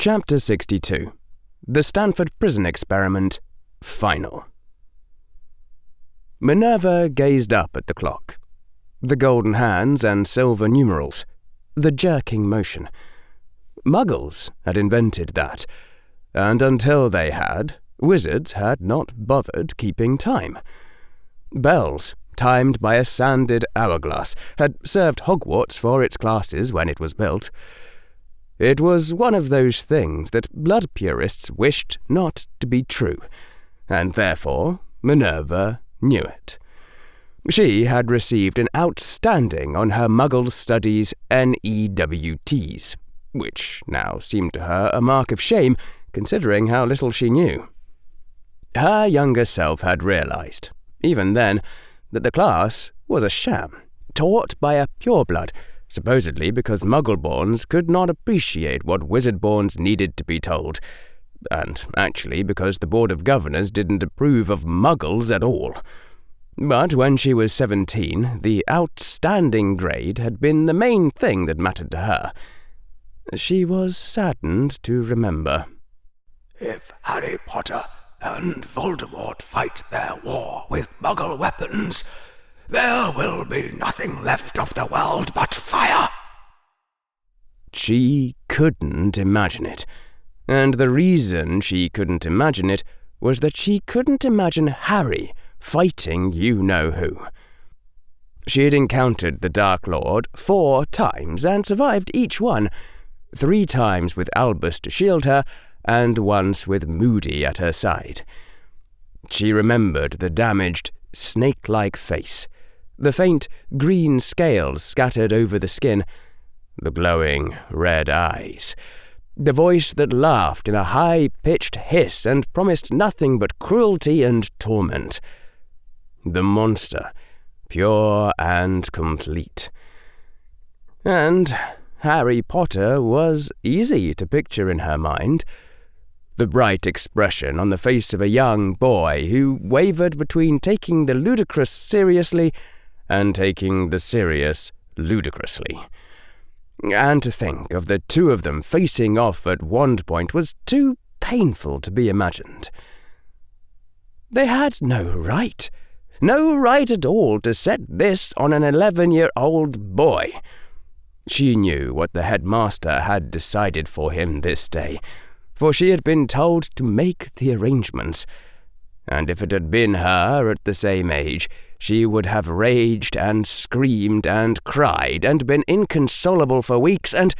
Chapter 62. The Stanford Prison Experiment, Final. Minerva gazed up at the clock. The golden hands and silver numerals. The jerking motion. Muggles had invented that, and until they had, wizards had not bothered keeping time. Bells, timed by a sanded hourglass, had served Hogwarts for its classes when it was built. It was one of those things that blood purists wished not to be true, and therefore Minerva knew it. She had received an outstanding on her Muggle Studies NEWTs, which now seemed to her a mark of shame, considering how little she knew. Her younger self had realized, even then, that the class was a sham, taught by a pureblood, supposedly because Muggleborns could not appreciate what Wizardborns needed to be told, and actually because the Board of Governors didn't approve of Muggles at all. But when she was 17, the outstanding grade had been the main thing that mattered to her. She was saddened to remember. If Harry Potter and Voldemort fight their war with Muggle weapons, there will be nothing left of the world but fire. She couldn't imagine it, and the reason she couldn't imagine it was that she couldn't imagine Harry fighting you-know-who. She had encountered the Dark Lord 4 times and survived each one, 3 times with Albus to shield her, and once with Moody at her side. She remembered the damaged, snake-like face, the faint green scales scattered over the skin, the glowing red eyes, the voice that laughed in a high-pitched hiss and promised nothing but cruelty and torment. The monster, pure and complete. And Harry Potter was easy to picture in her mind. The bright expression on the face of a young boy who wavered between taking the ludicrous seriously and taking the serious ludicrously. And to think of the two of them facing off at Wand Point was too painful to be imagined. They had no right at all to set this on an 11-year-old boy. She knew what the headmaster had decided for him this day, for she had been told to make the arrangements, and if it had been her at the same age, she would have raged and screamed and cried and been inconsolable for weeks and—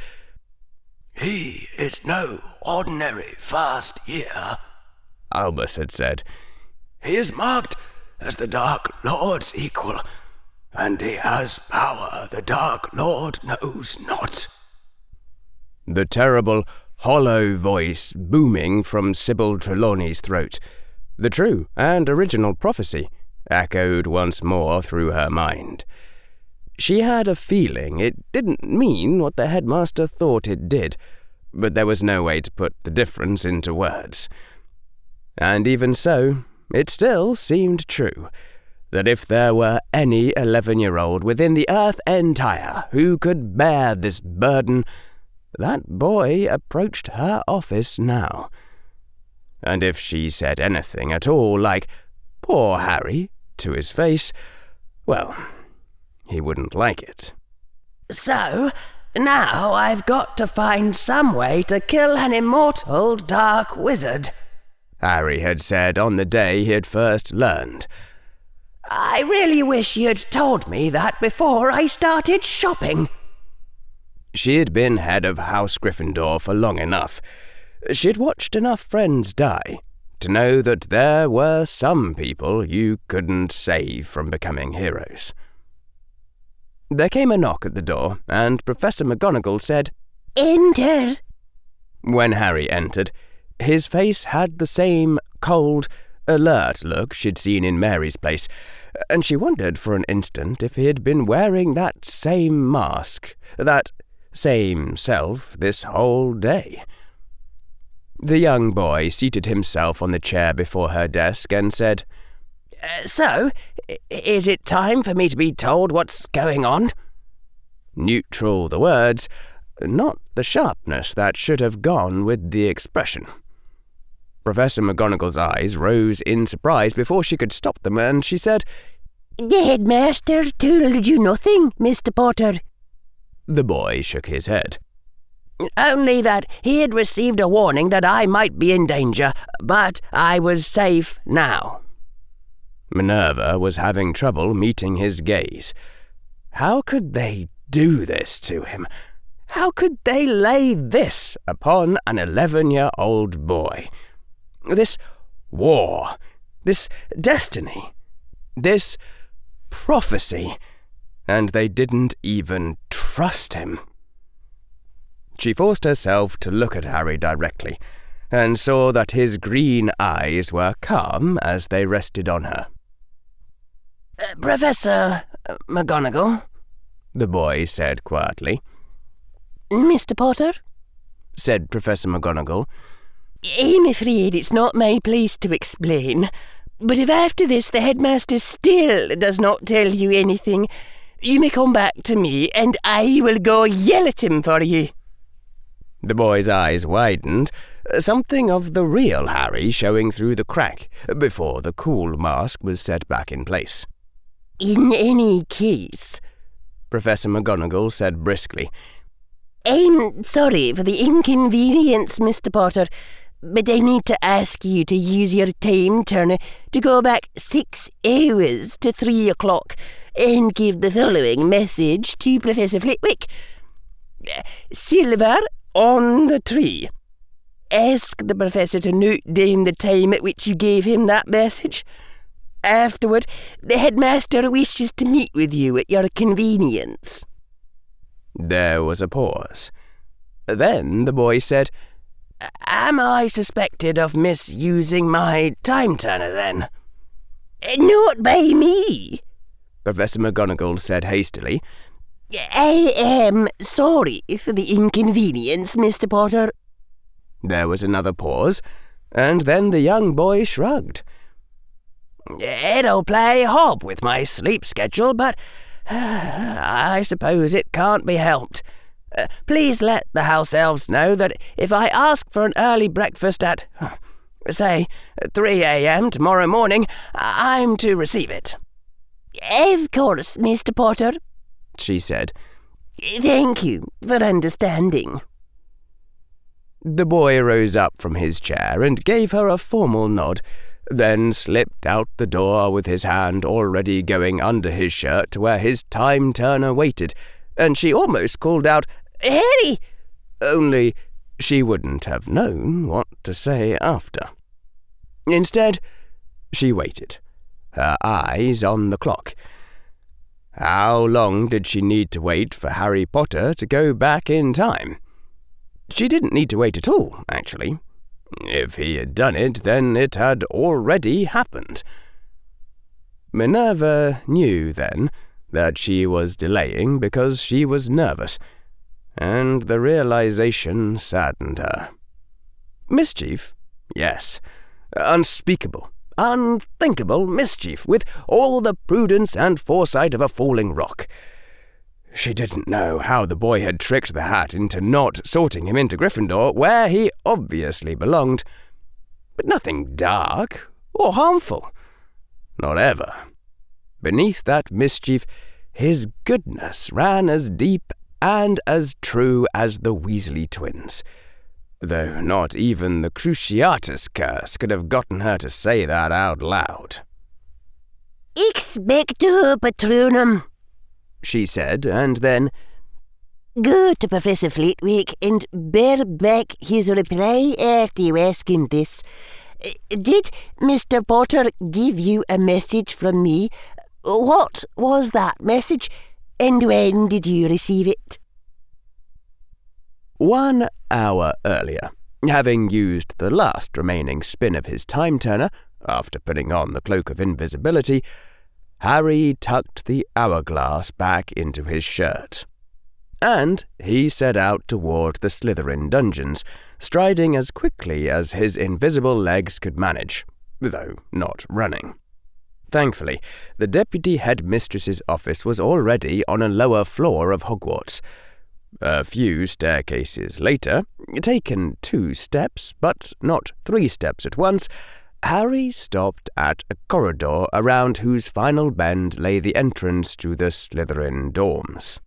"He is no ordinary first year," Albus had said. "He is marked as the Dark Lord's equal, and he has power the Dark Lord knows not." The terrible, hollow voice booming from Sybil Trelawney's throat, the true and original prophecy, echoed once more through her mind. She had a feeling it didn't mean what the headmaster thought it did, but there was no way to put the difference into words. And even so, it still seemed true, that if there were any 11-year-old within the earth entire who could bear this burden, that boy approached her office now. And if she said anything at all like, "Poor Harry," to his face, well, he wouldn't like it. "So, now I've got to find some way to kill an immortal dark wizard," Harry had said on the day he had first learned. "I really wish you'd told me that before I started shopping." She had been head of House Gryffindor for long enough. She'd watched enough friends die to know that there were some people you couldn't save from becoming heroes. There came a knock at the door, and Professor McGonagall said, "Enter." When Harry entered, his face had the same cold, alert look she'd seen in Mary's place, and she wondered for an instant if he had been wearing that same mask, that same self this whole day. The young boy seated himself on the chair before her desk and said, "So, is it time for me to be told what's going on?" Neutral the words, not the sharpness that should have gone with the expression. Professor McGonagall's eyes rose in surprise before she could stop them, and she said, "The headmaster told you nothing, Mr. Potter?" The boy shook his head. "Only that he had received a warning that I might be in danger, but I was safe now." Minerva was having trouble meeting his gaze. How could they do this to him? How could they lay this upon an 11-year-old boy? This war, this destiny, this prophecy, and they didn't even trust him. She forced herself to look at Harry directly, and saw that his green eyes were calm as they rested on her. "Professor McGonagall," the boy said quietly. "Mr. Potter?" said Professor McGonagall. "I'm afraid it's not my place to explain, but if after this the headmaster still does not tell you anything, you may come back to me and I will go yell at him for you." The boy's eyes widened, something of the real Harry showing through the crack before the cool mask was set back in place. "In any case," Professor McGonagall said briskly, "I'm sorry for the inconvenience, Mr. Potter, but I need to ask you to use your time turner to go back 6 hours to 3 o'clock and give the following message to Professor Flitwick. Silver on the tree. Ask the professor to note down the time at which you gave him that message. Afterward, the headmaster wishes to meet with you at your convenience." There was a pause. Then the boy said, "Am I suspected of misusing my time turner, then?" "Not by me," Professor McGonagall said hastily. "I am sorry for the inconvenience, Mr. Potter." There was another pause, and then the young boy shrugged. "It'll play hob with my sleep schedule, but I suppose it can't be helped. Please let the house elves know that if I ask for an early breakfast at, say, 3 a.m. tomorrow morning, I'm to receive it." "Of course, Mr. Potter," she said. "Thank you for understanding." The boy rose up from his chair and gave her a formal nod, then slipped out the door with his hand already going under his shirt to where his time-turner waited, and she almost called out, "Harry!" Only she wouldn't have known what to say after. Instead, she waited, her eyes on the clock. How long did she need to wait for Harry Potter to go back in time? She didn't need to wait at all, actually. If he had done it, then it had already happened. Minerva knew, then, that she was delaying because she was nervous, and the realization saddened her. Mischief? Yes. Unspeakable, unthinkable mischief, with all the prudence and foresight of a falling rock. She didn't know how the boy had tricked the hat into not sorting him into Gryffindor, where he obviously belonged, but nothing dark or harmful. Not ever. Beneath that mischief, his goodness ran as deep and as true as the Weasley twins, though not even the Cruciatus curse could have gotten her to say that out loud. "Expecto Patronum," she said, and then, "Go to Professor Flitwick and bear back his reply after you ask him this. Did Mr. Potter give you a message from me? What was that message, and when did you receive it?" 1 hour earlier, having used the last remaining spin of his time-turner, after putting on the cloak of invisibility, Harry tucked the hourglass back into his shirt. And he set out toward the Slytherin dungeons, striding as quickly as his invisible legs could manage, though not running. Thankfully, the deputy headmistress's office was already on a lower floor of Hogwarts. A few staircases later, taken 2 steps, but not 3 steps at once, Harry stopped at a corridor around whose final bend lay the entrance to the Slytherin dorms.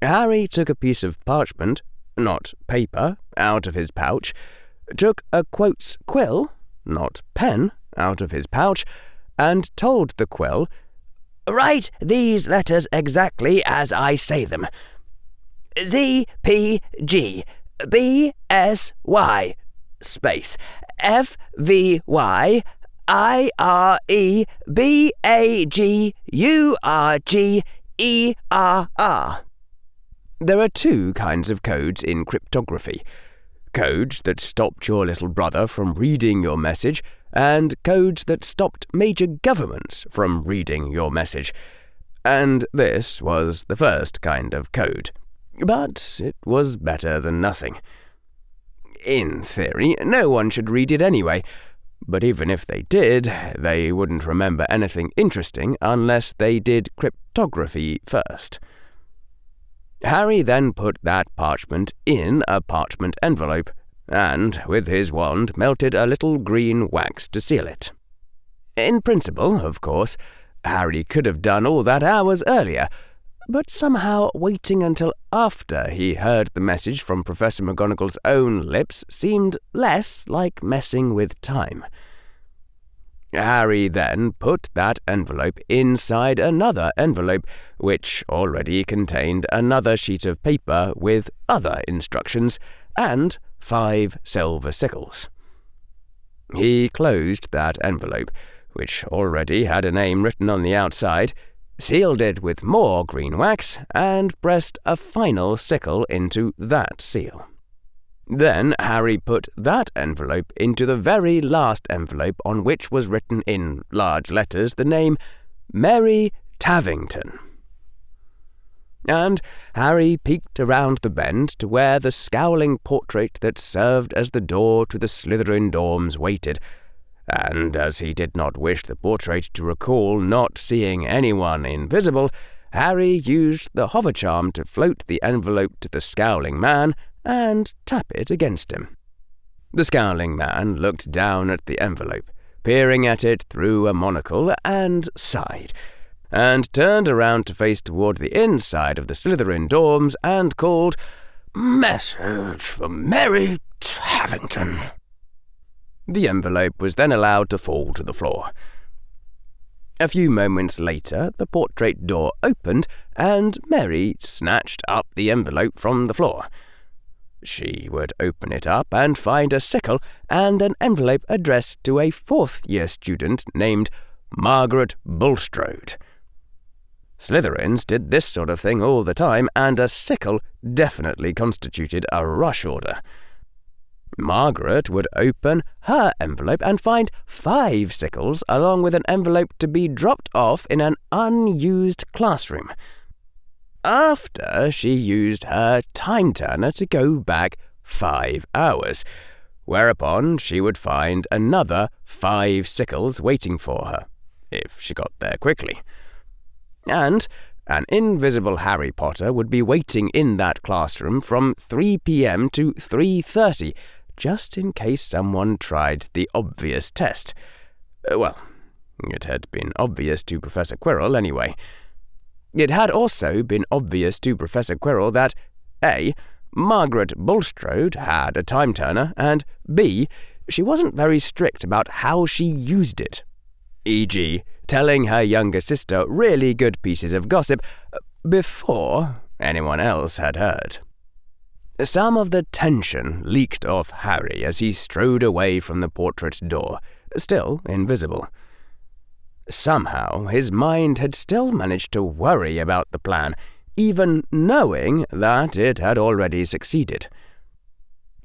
Harry took a piece of parchment, not paper, out of his pouch, took a quotes quill, not pen, out of his pouch, and told the quill, "Write these letters exactly as I say them. Z-P-G, B-S-Y, space, F-V-Y, I-R-E-B-A-G-U-R-G-E-R-R. There are 2 kinds of codes in cryptography. Codes that stopped your little brother from reading your message, and codes that stopped major governments from reading your message. And this was the first kind of code. But it was better than nothing. In theory, no one should read it anyway, but even if they did, they wouldn't remember anything interesting unless they did cryptography first. Harry then put that parchment in a parchment envelope, and with his wand melted a little green wax to seal it. In principle, of course, Harry could have done all that hours earlier, but somehow waiting until after he heard the message from Professor McGonagall's own lips seemed less like messing with time. Harry then put that envelope inside another envelope, which already contained another sheet of paper with other instructions and 5 silver sickles. He closed that envelope, which already had a name written on the outside, sealed it with more green wax, and pressed a final sickle into that seal. Then Harry put that envelope into the very last envelope on which was written in large letters the name Mary Tavington. And Harry peeked around the bend to where the scowling portrait that served as the door to the Slytherin dorms waited, and as he did not wish the portrait to recall not seeing anyone invisible, Harry used the hover charm to float the envelope to the scowling man and tap it against him. The scowling man looked down at the envelope, peering at it through a monocle, and sighed, and turned around to face toward the inside of the Slytherin dorms and called, "Message for Mary Tavington." The envelope was then allowed to fall to the floor. A few moments later, the portrait door opened, and Mary snatched up the envelope from the floor. She would open it up and find a sickle and an envelope addressed to a 4th-year student named Margaret Bulstrode. Slytherins did this sort of thing all the time, and a sickle definitely constituted a rush order. Margaret would open her envelope and find 5 sickles along with an envelope to be dropped off in an unused classroom. After she used her time turner to go back 5 hours, whereupon she would find another 5 sickles waiting for her, if she got there quickly. And an invisible Harry Potter would be waiting in that classroom from 3 p.m. to 3:30, just in case someone tried the obvious test. Well, it had been obvious to Professor Quirrell anyway. It had also been obvious to Professor Quirrell that A. Margaret Bulstrode had a time turner, and B. she wasn't very strict about how she used it, e.g., telling her younger sister really good pieces of gossip before anyone else had heard. Some of the tension leaked off Harry as he strode away from the portrait door, still invisible. Somehow his mind had still managed to worry about the plan, even knowing that it had already succeeded.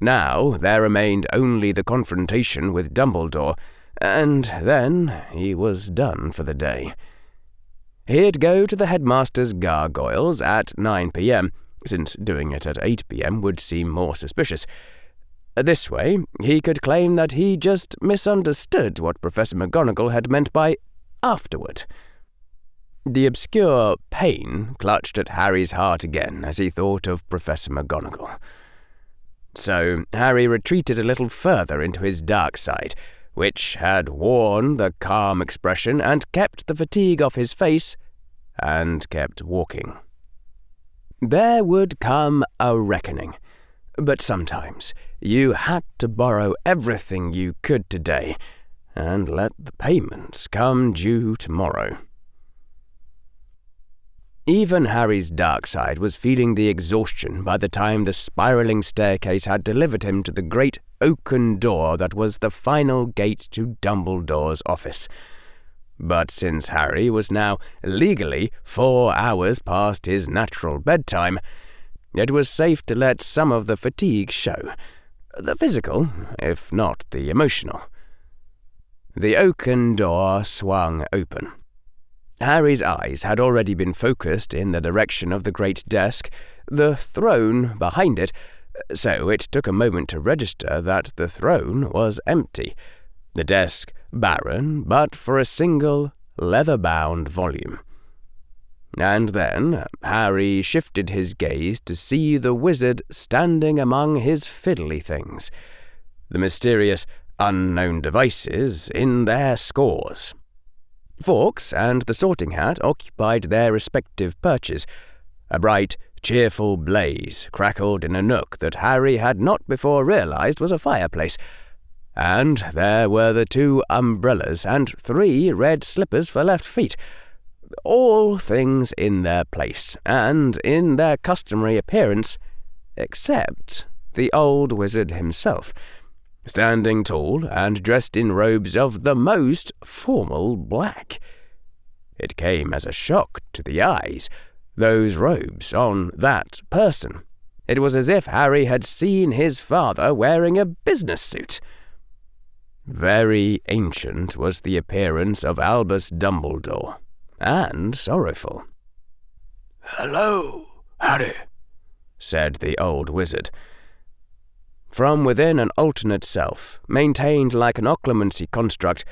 Now there remained only the confrontation with Dumbledore, and then he was done for the day. He'd go to the headmaster's gargoyles at 9 p.m., since doing it at 8 p.m. would seem more suspicious. This way, he could claim that he just misunderstood what Professor McGonagall had meant by afterward. The obscure pain clutched at Harry's heart again as he thought of Professor McGonagall. So Harry retreated a little further into his dark side, which had worn the calm expression and kept the fatigue off his face, and kept walking. There would come a reckoning, but sometimes you had to borrow everything you could today and let the payments come due tomorrow. Even Harry's dark side was feeling the exhaustion by the time the spiralling staircase had delivered him to the great oaken door that was the final gate to Dumbledore's office. But since Harry was now legally 4 hours past his natural bedtime, it was safe to let some of the fatigue show, the physical, if not the emotional. The oaken door swung open. Harry's eyes had already been focused in the direction of the great desk, the throne behind it, so it took a moment to register that the throne was empty, the desk barren but for a single leather-bound volume. And then Harry shifted his gaze to see the wizard standing among his fiddly things, the mysterious unknown devices in their scores. Fawkes and the Sorting Hat occupied their respective perches. A bright, cheerful blaze crackled in a nook that Harry had not before realized was a fireplace, and there were the 2 umbrellas and 3 red slippers for left feet, all things in their place and in their customary appearance, except the old wizard himself, standing tall and dressed in robes of the most formal black. It came as a shock to the eyes, those robes on that person. It was as if Harry had seen his father wearing a business suit. Very ancient was the appearance of Albus Dumbledore, and sorrowful. "Hello, Harry," said the old wizard. From within an alternate self, maintained like an occlumency construct,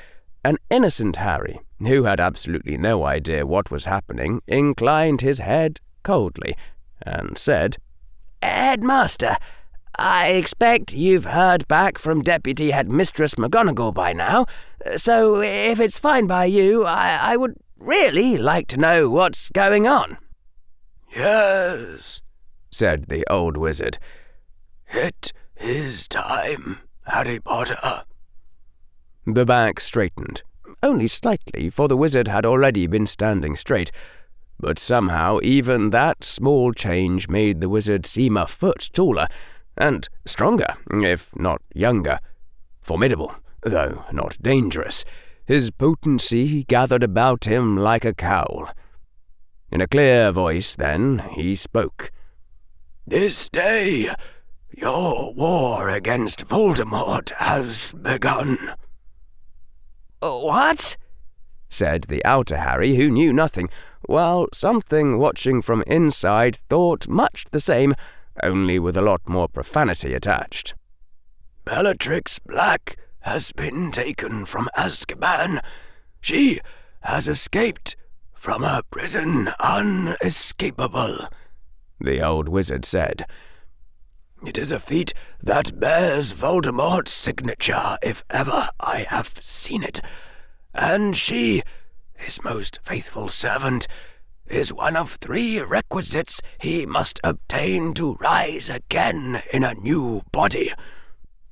an innocent Harry, who had absolutely no idea what was happening, inclined his head coldly, and said, "Headmaster, I expect you've heard back from Deputy Headmistress McGonagall by now, so if it's fine by you, I would really like to know what's going on." "Yes," said the old wizard. "It is time, Harry Potter." The back straightened, only slightly, for the wizard had already been standing straight, but somehow even that small change made the wizard seem a foot taller, and stronger, if not younger. Formidable, though not dangerous. His potency gathered about him like a cowl. In a clear voice, then, he spoke. "This day, your war against Voldemort has begun." "What?" said the outer Harry, who knew nothing, while something watching from inside thought much the same, only with a lot more profanity attached. "Bellatrix Black has been taken from Azkaban. She has escaped from a prison unescapable," the old wizard said. "It is a feat that bears Voldemort's signature, if ever I have seen it. And she, his most faithful servant, is one of 3 requisites he must obtain to rise again in a new body.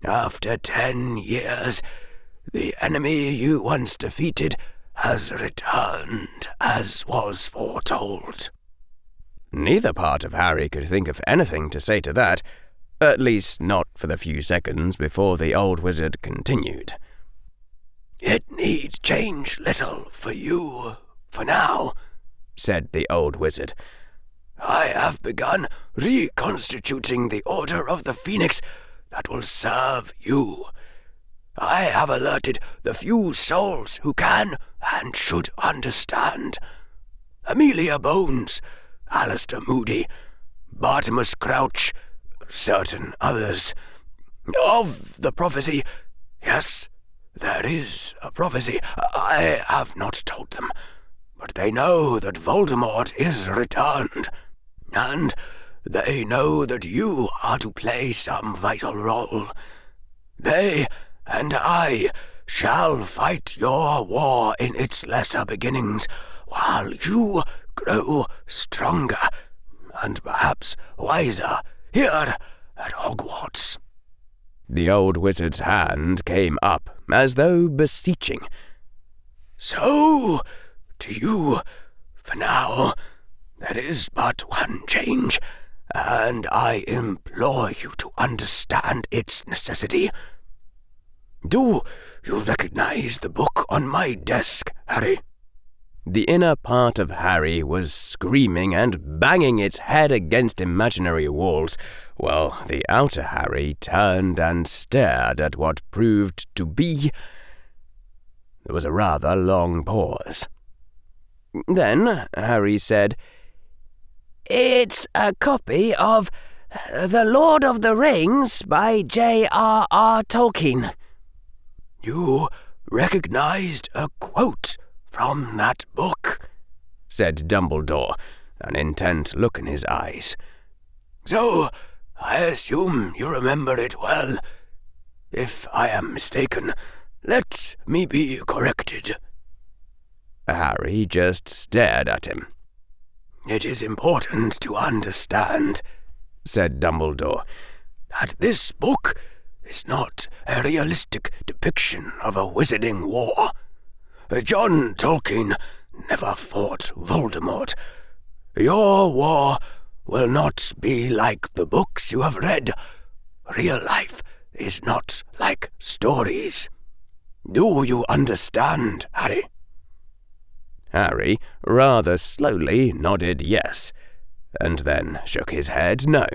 After 10 years, the enemy you once defeated has returned, as was foretold." Neither part of Harry could think of anything to say to that, at least not for the few seconds before the old wizard continued. "It need change little for you, for now," said the old wizard. "I have begun reconstituting the Order of the Phoenix that will serve you. I have alerted the few souls who can and should understand. Amelia Bones, Alistair Moody, Bartimus Crouch, certain others. Of the prophecy, yes, there is a prophecy. I have not told them, but they know that Voldemort is returned, and they know that you are to play some vital role. They and I shall fight your war in its lesser beginnings, while you grow stronger and perhaps wiser here at Hogwarts." The old wizard's hand came up, as though beseeching. "So, to you, for now, there is but one change, and I implore you to understand its necessity. Do you recognize the book on my desk, Harry?" The inner part of Harry was screaming and banging its head against imaginary walls, while the outer Harry turned and stared at what proved to be... There was a rather long pause. Then Harry said, "It's a copy of The Lord of the Rings by J.R.R. Tolkien." "You recognized a quote from that book," said Dumbledore, an intent look in his eyes. "So I assume you remember it well. If I am mistaken, let me be corrected." Harry just stared at him. "It is important to understand," said Dumbledore, "that this book is not a realistic depiction of a wizarding war. John Tolkien never fought Voldemort. Your war will not be like the books you have read. Real life is not like stories. Do you understand, Harry?" Harry rather slowly nodded yes, and then shook his head no.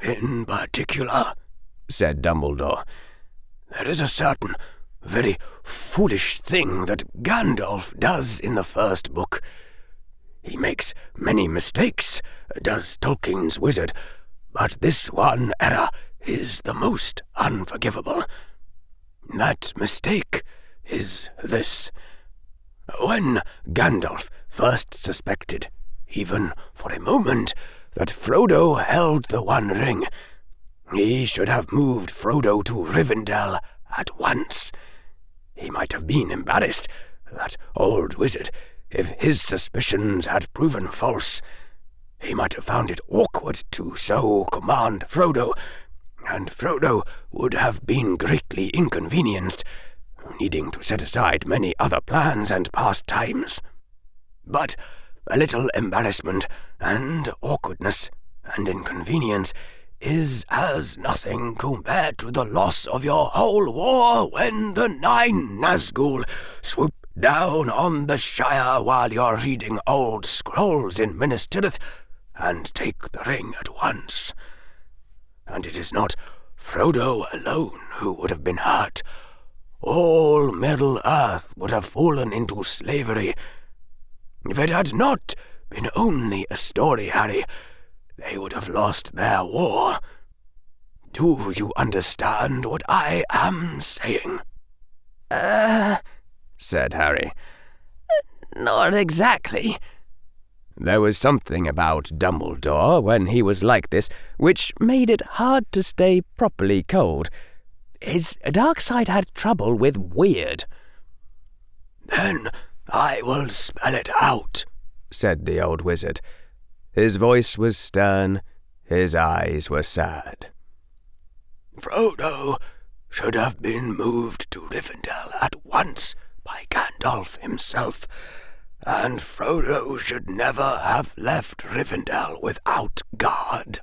"In particular," said Dumbledore, "there is a certain very foolish thing that Gandalf does in the first book. He makes many mistakes, does Tolkien's wizard, but this one error is the most unforgivable. That mistake is this. When Gandalf first suspected, even for a moment, that Frodo held the One Ring, he should have moved Frodo to Rivendell at once. He might have been embarrassed, that old wizard, if his suspicions had proven false. He might have found it awkward to so command Frodo, and Frodo would have been greatly inconvenienced, needing to set aside many other plans and pastimes. But a little embarrassment and awkwardness and inconvenience is as nothing compared to the loss of your whole war when the 9 Nazgul swoop down on the Shire while you're reading old scrolls in Minas Tirith and take the ring at once. And it is not Frodo alone who would have been hurt. All Middle-earth would have fallen into slavery. If it had not been only a story, Harry, they would have lost their war. Do you understand what I am saying?" said Harry. "Not exactly." There was something about Dumbledore when he was like this which made it hard to stay properly cold. His dark side had trouble with weird. "Then I will spell it out," said the old wizard. His voice was stern, his eyes were sad. "Frodo should have been moved to Rivendell at once by Gandalf himself, and Frodo should never have left Rivendell without guard.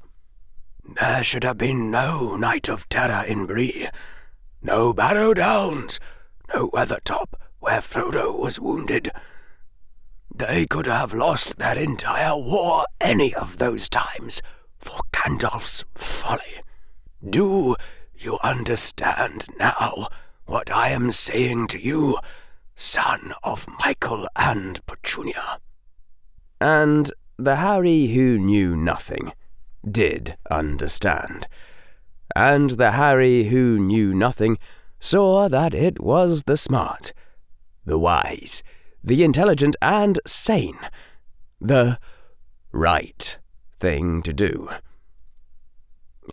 There should have been no Night of Terror in Bree, no Barrow Downs, no Weathertop where Frodo was wounded. They could have lost their entire war any of those times for Gandalf's folly. Do you understand now what I am saying to you, son of Michael and Petunia?" And the Harry who knew nothing did understand. And the Harry who knew nothing saw that it was the smart, the wise, the intelligent and sane, the right thing to do.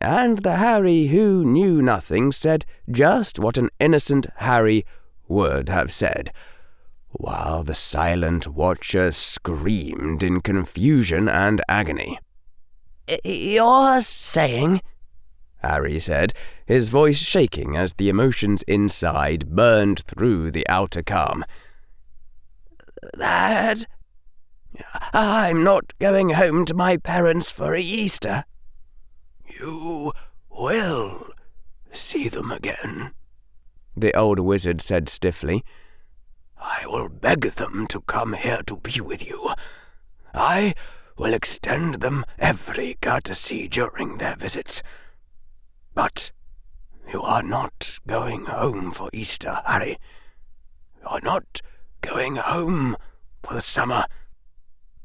And the Harry who knew nothing said just what an innocent Harry would have said, while the silent watcher screamed in confusion and agony. "You're saying," Harry said, his voice shaking as the emotions inside burned through the outer calm, "that I'm not going home to my parents for Easter?" "You will see them again," the old wizard said stiffly. "I will beg them to come here to be with you. I will extend them every courtesy during their visits. But you are not going home for Easter, Harry. You are not going home for the summer.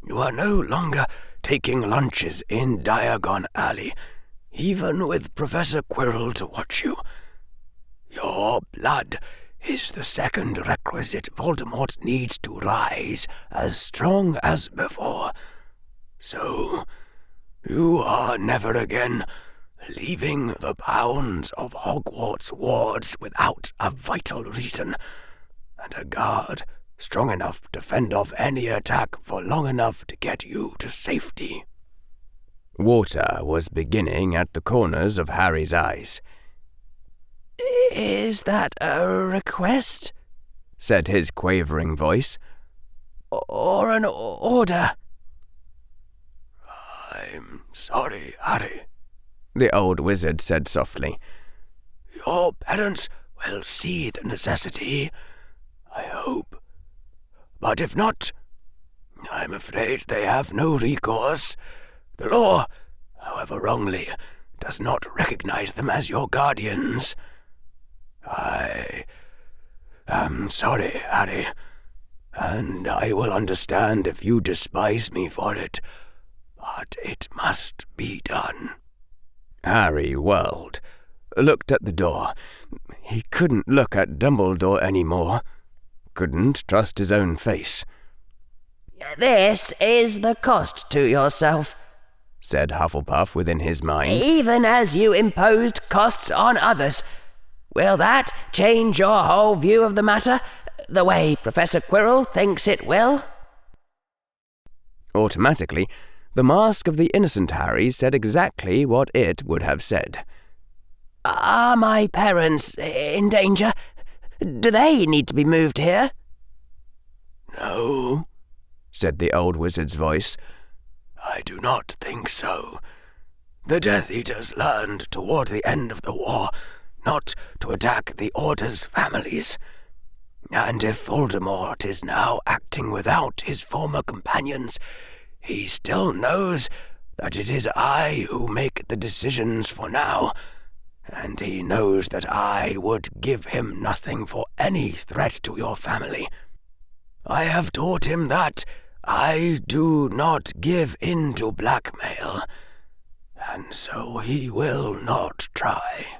You are no longer taking lunches in Diagon Alley, even with Professor Quirrell to watch you. Your blood is the second requisite Voldemort needs to rise as strong as before. So, you are never again leaving the bounds of Hogwarts wards without a vital reason, and a guard strong enough to fend off any attack for long enough to get you to safety." Water was beginning at the corners of Harry's eyes. "Is that a request?" said his quavering voice. "Or an order?" "I'm sorry, Harry," the old wizard said softly. "Your parents will see the necessity, I hope. But if not, I'm afraid they have no recourse. The law, however wrongly, does not recognize them as your guardians. I am sorry, Harry, and I will understand if you despise me for it, but it must be done." Harry whirled, looked at the door. He couldn't look at Dumbledore anymore. Couldn't trust his own face. "This is the cost to yourself," said Hufflepuff within his mind. "even as you imposed costs on others. Will that change your whole view of the matter, the way Professor Quirrell thinks it will?" Automatically, the mask of the innocent Harry said exactly what it would have said. "Are my parents in danger? Do they need to be moved here?" "No," said the old wizard's voice. "I do not think so. The Death Eaters learned toward the end of the war not to attack the Order's families. And if Voldemort is now acting without his former companions, he still knows that it is I who make the decisions for now, and he knows that I would give him nothing for any threat to your family. I have taught him that I do not give in to blackmail, and so he will not try."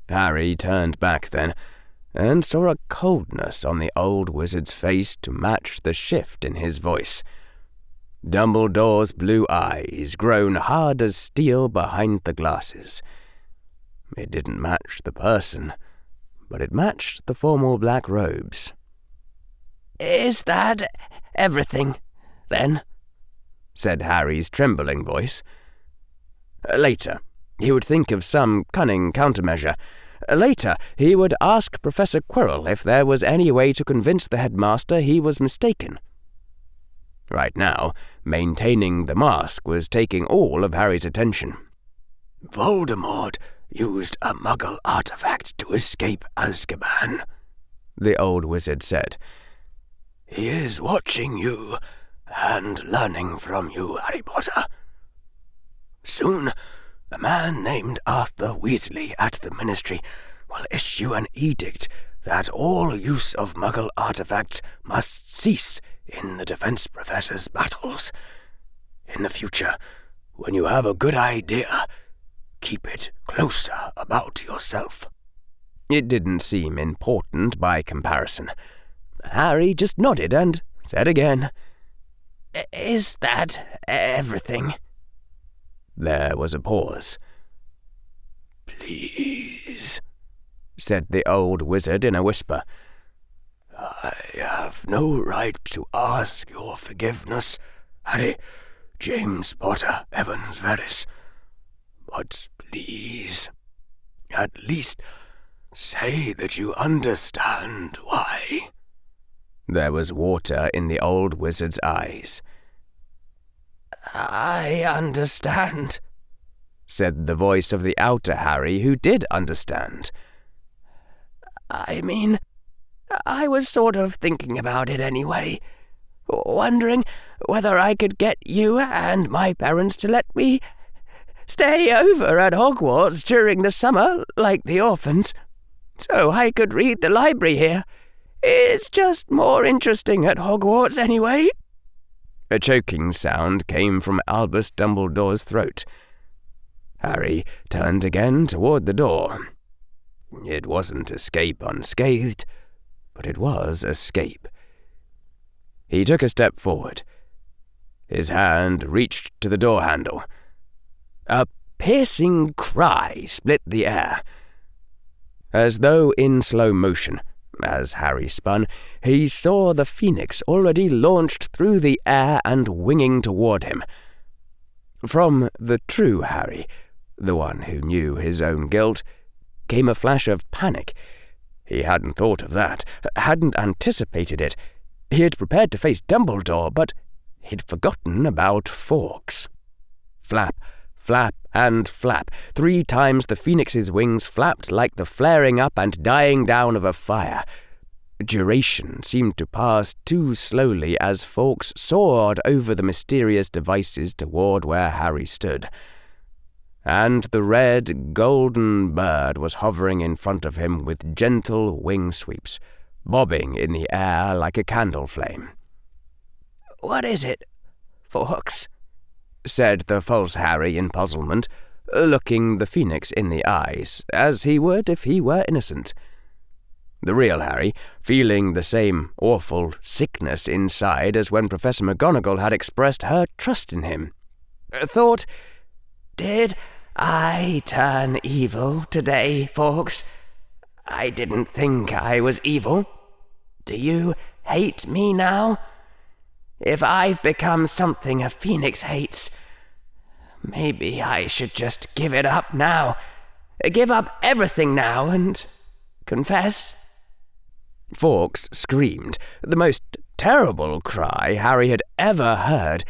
Harry turned back then, and saw a coldness on the old wizard's face to match the shift in his voice. Dumbledore's blue eyes grown hard as steel behind the glasses. It didn't match the person, but it matched the formal black robes. "Is that everything, then?" said Harry's trembling voice. Later, he would think of some cunning countermeasure. Later, he would ask Professor Quirrell if there was any way to convince the headmaster he was mistaken. Right now, maintaining the mask was taking all of Harry's attention. "Voldemort used a Muggle artifact to escape Azkaban," the old wizard said. "He is watching you and learning from you, Harry Potter. Soon, a man named Arthur Weasley at the Ministry will issue an edict that all use of Muggle artifacts must cease in the Defense Professor's battles. In the future, when you have a good idea, keep it closer about yourself." It didn't seem important by comparison. Harry just nodded and said again, "Is that everything?" There was a pause. "Please," said the old wizard in a whisper. "I have no right to ask your forgiveness, Harry James Potter Evans Verris. But please, at least say that you understand why." There was water in the old wizard's eyes. "I understand," said the voice of the outer Harry, who did understand. "I mean, I was sort of thinking about it anyway, wondering whether I could get you and my parents to let me stay over at Hogwarts during the summer, like the orphans, so I could read the library here. It's just more interesting at Hogwarts anyway." A choking sound came from Albus Dumbledore's throat. Harry turned again toward the door. It wasn't escape unscathed, but it was escape. He took a step forward. His hand reached to the door handle. A piercing cry split the air. As though in slow motion, as Harry spun, he saw the phoenix already launched through the air and winging toward him. From the true Harry, the one who knew his own guilt, came a flash of panic. He hadn't thought of that, hadn't anticipated it. He had prepared to face Dumbledore, but he'd forgotten about Fawkes. Flap, flap, and flap. 3 times the phoenix's wings flapped like the flaring up and dying down of a fire. Duration seemed to pass too slowly as Fawkes soared over the mysterious devices toward where Harry stood. And the red, golden bird was hovering in front of him with gentle wing sweeps, bobbing in the air like a candle flame. "What is it, Fawkes?" said the false Harry in puzzlement, looking the phoenix in the eyes, as he would if he were innocent. The real Harry, feeling the same awful sickness inside as when Professor McGonagall had expressed her trust in him, thought, "Did I turn evil today, Fawkes? I didn't think I was evil. Do you hate me now? If I've become something a phoenix hates, maybe I should just give it up now. Give up everything now and confess." Fawkes screamed, the most terrible cry Harry had ever heard,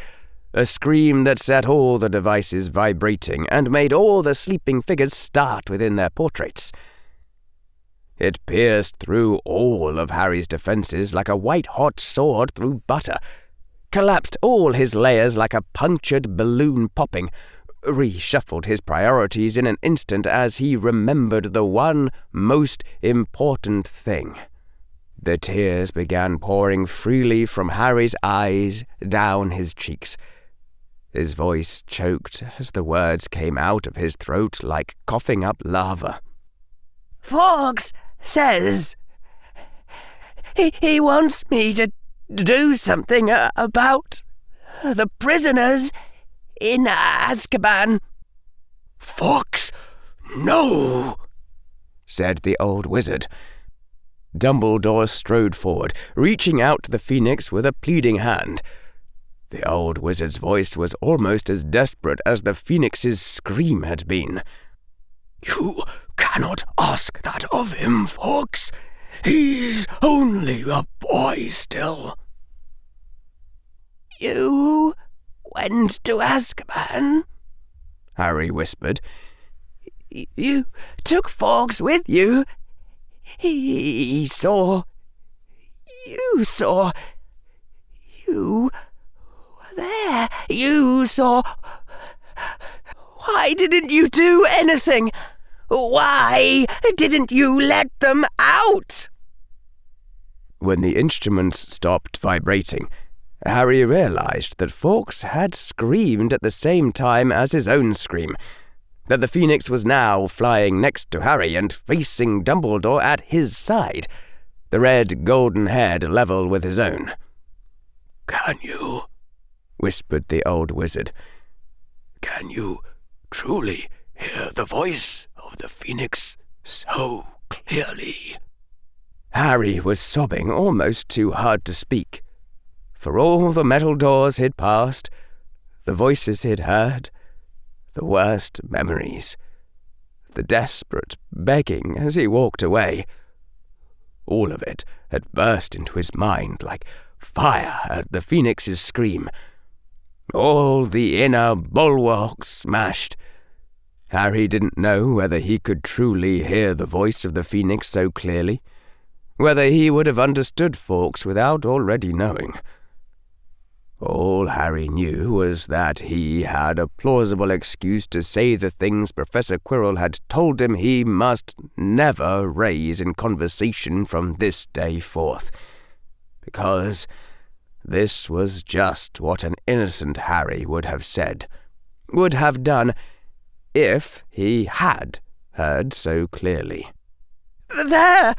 a scream that set all the devices vibrating and made all the sleeping figures start within their portraits. It pierced through all of Harry's defences like a white-hot sword through butter, collapsed all his layers like a punctured balloon popping, reshuffled his priorities in an instant as he remembered the one most important thing. The tears began pouring freely from Harry's eyes down his cheeks. His voice choked as the words came out of his throat like coughing up lava. "Fawkes says he wants me to do something about the prisoners in Azkaban." "Fawkes, no!" said the old wizard. Dumbledore strode forward, reaching out to the phoenix with a pleading hand. The old wizard's voice was almost as desperate as the phoenix's scream had been. "You cannot ask that of him, Fawkes. He's only a boy still." "You went to Azkaban?" Harry whispered. "You took Fawkes with you? You were there. You saw. Why didn't you do anything? Why didn't you let them out?" When the instruments stopped vibrating, Harry realized that Fawkes had screamed at the same time as his own scream, that the phoenix was now flying next to Harry and facing Dumbledore at his side, the red golden head level with his own. "Can you," whispered the old wizard, "can you truly hear the voice of the phoenix so clearly?" Harry was sobbing almost too hard to speak. For all the metal doors he'd passed, the voices he'd heard, the worst memories, the desperate begging as he walked away, all of it had burst into his mind like fire at the phoenix's scream. All the inner bulwarks smashed. Harry didn't know whether he could truly hear the voice of the phoenix so clearly, whether he would have understood Fawkes without already knowing. All Harry knew was that he had a plausible excuse to say the things Professor Quirrell had told him he must never raise in conversation from this day forth, because this was just what an innocent Harry would have said, would have done, if he had heard so clearly. "They're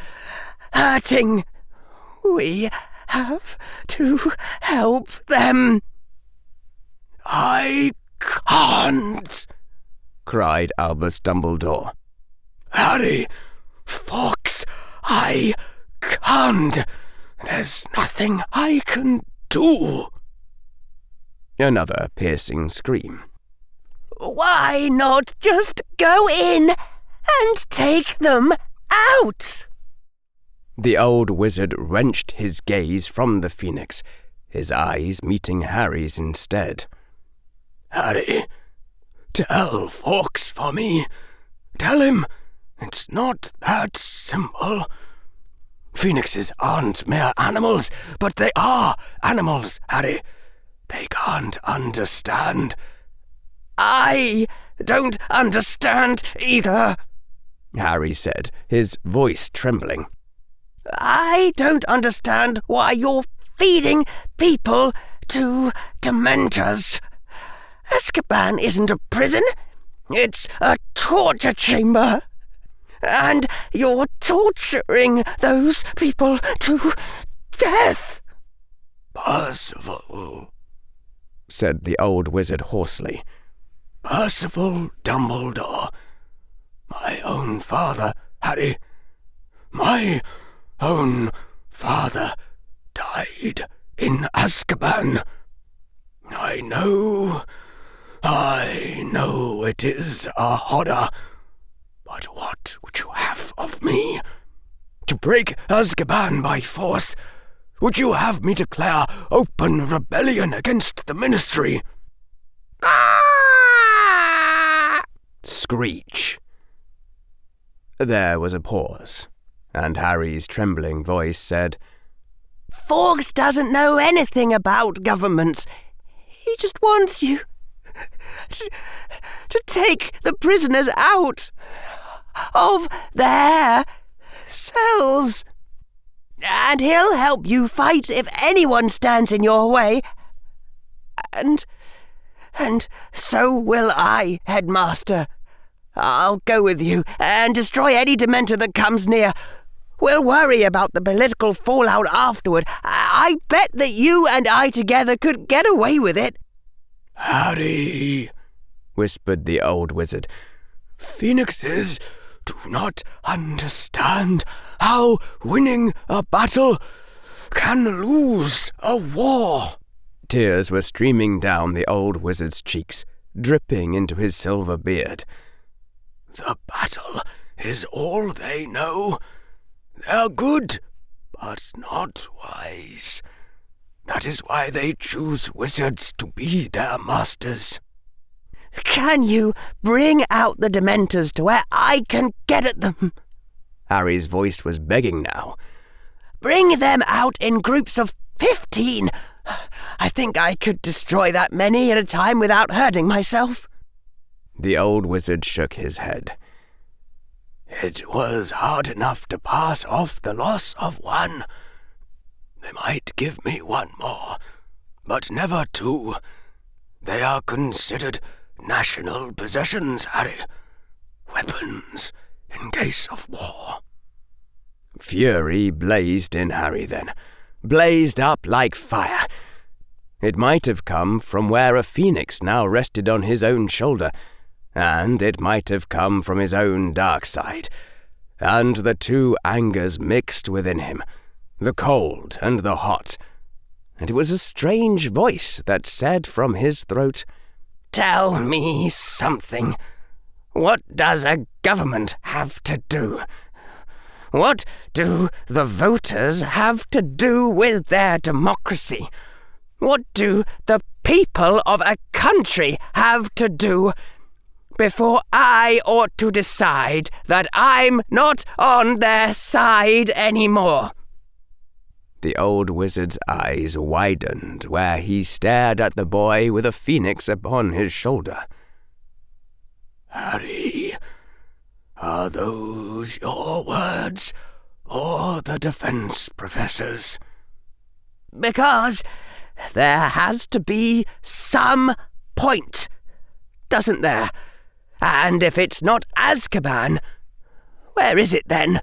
hurting. We have to help them." "I can't," cried Albus Dumbledore. "Harry, Fawkes, I can't. There's nothing I can do." Another piercing scream. "Why not just go in and take them out?" The old wizard wrenched his gaze from the phoenix, his eyes meeting Harry's instead. "Harry, tell Fawkes for me. Tell him it's not that simple. Phoenixes aren't mere animals, but they are animals, Harry. They can't understand." "I don't understand either," Harry said, his voice trembling. "I don't understand why you're feeding people to Dementors. Azkaban isn't a prison. It's a torture chamber. And you're torturing those people to death." "Percival," said the old wizard hoarsely. "Percival Dumbledore. My own father, Harry. My own father died in Azkaban. I know it is a horror, but what would you have of me? To break Azkaban by force? Would you have me declare open rebellion against the Ministry?" Screech. There was a pause, and Harry's trembling voice said, "Fawkes doesn't know anything about governments. He just wants you to take the prisoners out of their cells. And he'll help you fight if anyone stands in your way. And so will I, Headmaster. I'll go with you and destroy any Dementor that comes near. We'll worry about the political fallout afterward. I bet that you and I together could get away with it." "Harry," whispered the old wizard, "Phoenixes do not understand how winning a battle can lose a war." Tears were streaming down the old wizard's cheeks, dripping into his silver beard. "The battle is all they know. They're good, but not wise. That is why they choose wizards to be their masters." "Can you bring out the Dementors to where I can get at them?" Harry's voice was begging now. "Bring them out in groups of 15. I think I could destroy that many at a time without hurting myself." The old wizard shook his head. "It was hard enough to pass off the loss of one. They might give me one more, but never two. They are considered national possessions, Harry. Weapons in case of war." Fury blazed in Harry then, blazed up like fire. It might have come from where a phoenix now rested on his own shoulder, and it might have come from his own dark side, and the two angers mixed within him, the cold and the hot, and it was a strange voice that said from his throat, "Tell me something. What does a government have to do? What do the voters have to do with their democracy? What do the people of a country have to do before I ought to decide that I'm not on their side anymore?" The old wizard's eyes widened where he stared at the boy with a phoenix upon his shoulder. "Harry, are those your words, or the defense professor's?" "Because there has to be some point, doesn't there? And if it's not Azkaban, where is it then?"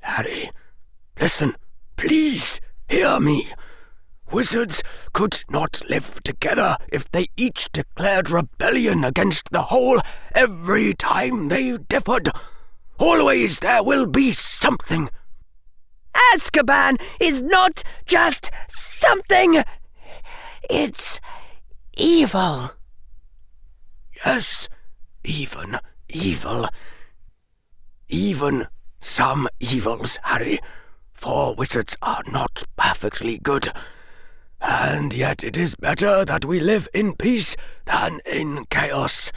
"Harry, listen, please hear me. Wizards could not live together if they each declared rebellion against the whole every time they differed. Always there will be something." "Azkaban is not just something. It's evil." "Yes, even evil. Even some evils, Harry, for wizards are not perfectly good. And yet it is better that we live in peace than in chaos.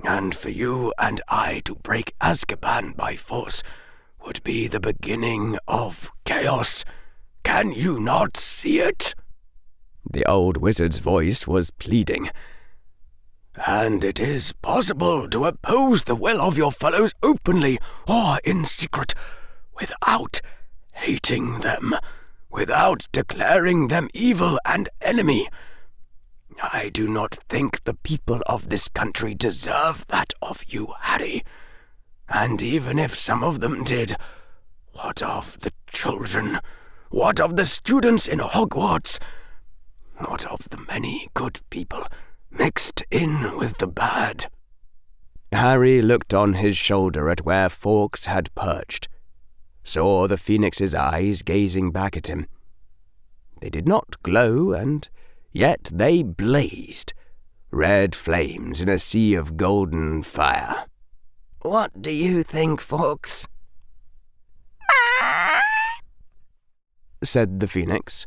And for you and I to break Azkaban by force would be the beginning of chaos. Can you not see it?" The old wizard's voice was pleading. "And it is possible to oppose the will of your fellows openly or in secret, without hating them, without declaring them evil and enemy. I do not think the people of this country deserve that of you, Harry. And even if some of them did, what of the children? What of the students in Hogwarts? What of the many good people mixed in with the bad?" Harry looked on his shoulder at where Fawkes had perched, saw the phoenix's eyes gazing back at him. They did not glow, and yet they blazed, red flames in a sea of golden fire. "What do you think, Fawkes?" said the phoenix.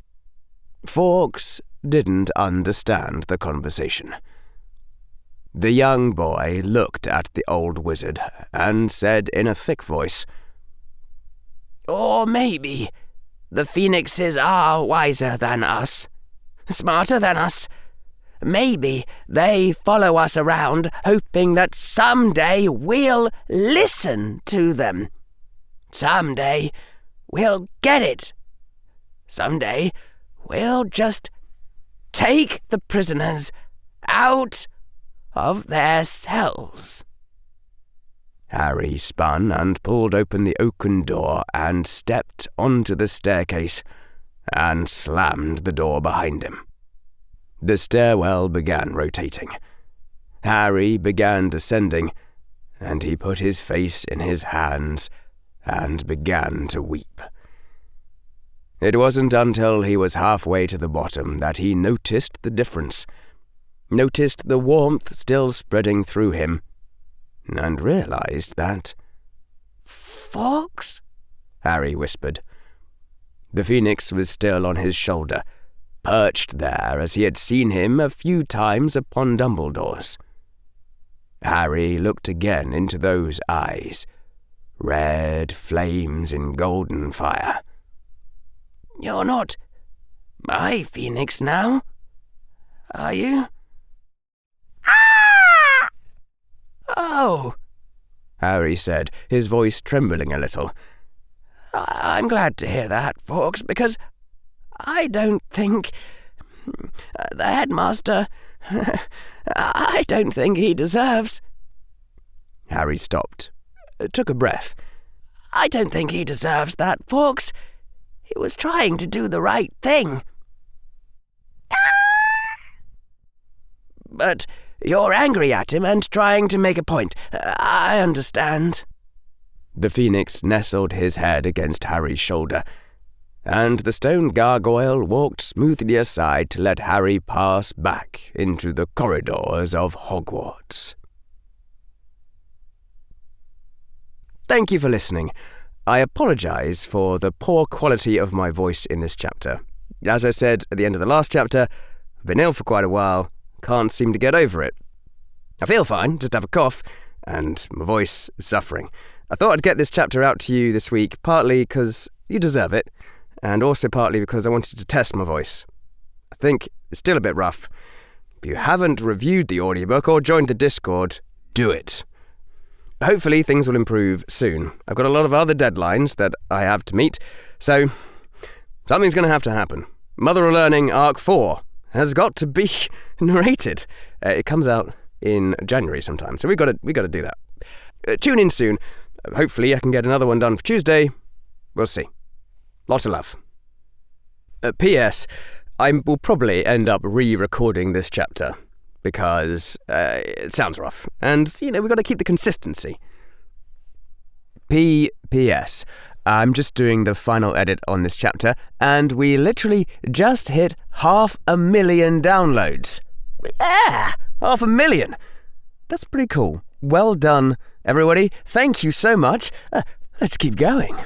Fawkes didn't understand the conversation. The young boy looked at the old wizard and said in a thick voice, "Or maybe the phoenixes are wiser than us, smarter than us. Maybe they follow us around hoping that someday we'll listen to them. Someday we'll get it. Someday we'll just take the prisoners out of their cells." Harry spun and pulled open the oaken door and stepped onto the staircase and slammed the door behind him. The stairwell began rotating. Harry began descending, and he put his face in his hands and began to weep. It wasn't until he was halfway to the bottom that he noticed the difference, noticed the warmth still spreading through him, and realized that... "Fawkes?" Harry whispered. The phoenix was still on his shoulder, perched there as he had seen him a few times upon Dumbledore's. Harry looked again into those eyes, red flames in golden fire. "You're not my phoenix now, are you?" "Ah!" "Oh," Harry said, his voice trembling a little. "I'm glad to hear that, Fawkes, because I don't think the headmaster, I don't think he deserves..." Harry stopped, took a breath. I don't think he deserves that, Fawkes. He was trying to do the right thing. But you're angry at him and trying to make a point. I understand. The phoenix nestled his head against Harry's shoulder, and the stone gargoyle walked smoothly aside to let Harry pass back into the corridors of Hogwarts. Thank you for listening. I apologise for the poor quality of my voice in this chapter. As I said at the end of the last chapter, I've been ill for quite a while, can't seem to get over it. I feel fine, just have a cough, and my voice is suffering. I thought I'd get this chapter out to you this week, partly because you deserve it, and also partly because I wanted to test my voice. I think it's still a bit rough. If you haven't reviewed the audiobook or joined the Discord, do it. Hopefully things will improve soon. I've got a lot of other deadlines that I have to meet, so something's going to have to happen. Mother of Learning Arc 4 has got to be narrated. It comes out in January sometime, so we got to do that. Tune in soon. Hopefully I can get another one done for Tuesday. We'll see. Lots of love. P.S. I will probably end up re-recording this chapter because it sounds rough, and, we've got to keep the consistency. P.S. I'm just doing the final edit on this chapter, and we literally just hit 500,000 downloads. Yeah! 500,000! That's pretty cool. Well done, everybody. Thank you so much. Let's keep going.